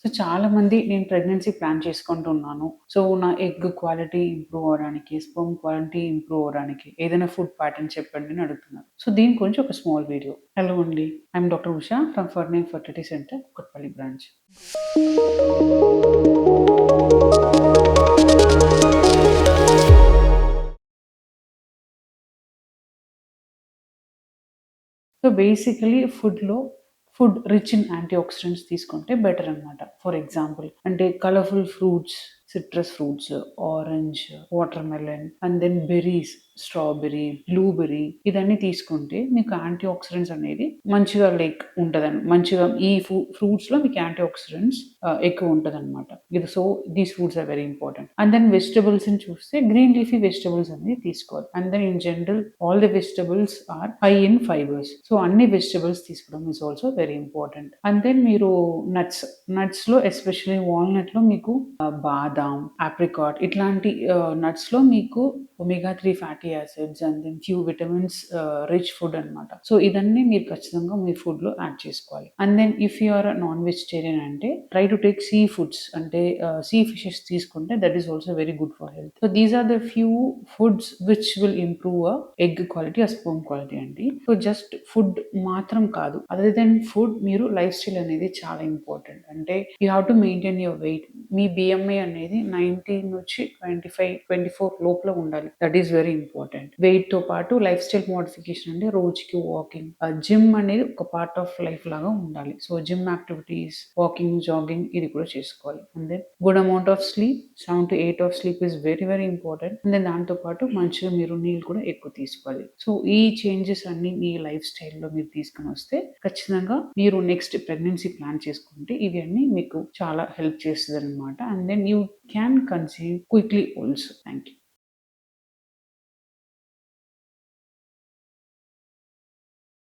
So చాలా మంది నేను ప్రెగ్నెన్సీ ప్లాన్ చేసుకుంటున్నాను. సో నా ఎగ్ క్వాలిటీ ఇంప్రూవ్ అవ్వడానికి, స్పెర్మ్ క్వాలిటీ ఇంప్రూవ్ అవ్వడానికి ఏదైనా ఫుడ్ ప్యాటర్న్ చెప్పండి అని అడుగుతున్నారు. సో దీని గురించి ఒక స్మాల్ వీడియో. హలో అండి. ఐఎమ్ డాక్టర్ ఉషా ఫ్రమ్ ఫర్నైన్ fertility centre, Kukatpally branch. So basically food rich in antioxidants తీసుకుంటే బెటర్ అనమాట. ఫర్ ఎగ్జాంపుల్ అంటే colourful fruits, citrus fruits, orange, watermelon and then berries, strawberry, blueberry ఇదన్నీ తీసుకుంటే మీకు anti oxidants అనేది మంచిగా ఉంటుందని, మంచిగా ఈ ఫ్రూట్స్లో మీకు యాంటీ ఆక్సిడెంట్స్ ఎక్కువ ఉంటుంది అనమాట. ఇది so these foods are very important. And then వెజిటబుల్స్ని చూస్తే గ్రీన్ లీఫీ వెజిటబుల్స్ అనేది తీసుకోవాలి. And then in general all the vegetables are high in fibres. So అన్ని వెజిటబుల్స్ తీసుకోవడం is also very important. And then మీరు నట్స్లో ఎస్పెషల్లీ వాల్నట్లో మీకు బాదాం, apricot ఇట్లాంటి నట్స్లో మీకు omega-3 fatty acids and then few vitamins rich food అనమాట. సో ఇదన్నీ మీరు ఖచ్చితంగా మీ ఫుడ్లో యాడ్ చేసుకోవాలి. And then if you are non vegetarian అంటే try to take seafoods, అంటే సీ ఫిషెస్ తీసుకుంటే that is also very good for health. So these are the few foods which will improve egg quality, ఆ sperm quality అండి. So just food మాత్రం కాదు, other than food మీరు life style అనేది చాలా important. అంటే you have to maintain your weight. మీ BMI అనేది 19 నుంచి 24 లోపల ఉండాలి. That is very important. Weight తో పాటు లైఫ్ స్టైల్ మోడిఫికేషన్ అంటే రోజుకి వాకింగ్, జిమ్ అనేది ఒక పార్ట్ ఆఫ్ లైఫ్ లాగా ఉండాలి. So gym activities, walking, jogging ఇది కూడా చేసుకోవాలి. And then good amount of sleep, 7 to 8 of sleep is very very important. And then దాంతో పాటు మంచిగా మీరు నీళ్ళు కూడా ఎక్కువ తీసుకోవాలి. సో ఈ చేంజెస్ అన్ని మీ లైఫ్ స్టైల్లో మీరు తీసుకుని వస్తే ఖచ్చితంగా మీరు నెక్స్ట్ ప్రెగ్నెన్సీ ప్లాన్ చేసుకుంటే ఇవి అన్ని మీకు చాలా హెల్ప్ చేస్తుంది అనమాట. And then you can conceive quickly also. Thank you.